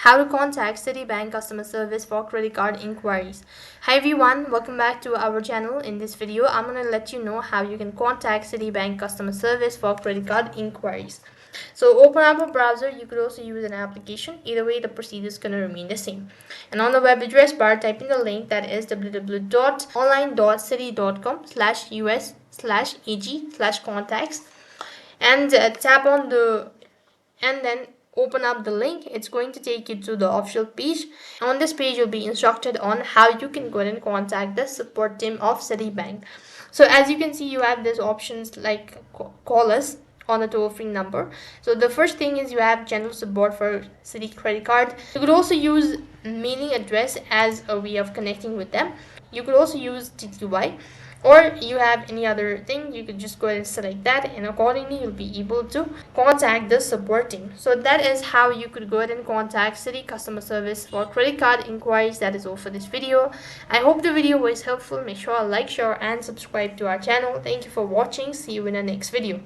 How to contact Citibank customer service for credit card inquiries. Hi everyone, welcome back to our channel. In this video, I'm going to let you know how you can contact Citibank customer service for credit card inquiries. So open up a browser. You could also use an application. Either way, the procedure is going to remain the same. And on the web address bar, type in the link that is www.online.citi.com/us/ag/contacts and tap on the and then open up the link. It's going to take you to the official page. On this page, you'll be instructed on how you can go ahead and contact the support team of Citibank. So as you can see, you have these options like call us on the toll-free number. So the first thing is you have general support for Citi credit card. You could also use mailing address as a way of connecting with them. You could also use TTY, or you have any other thing. You could just go ahead and select that, and accordingly you'll be able to contact the support team. So that is how you could go ahead and contact Citi customer service for credit card inquiries. That is all for this video. I hope the video was helpful. Make sure to like, share and subscribe to our channel. Thank you for watching. See you in the next video.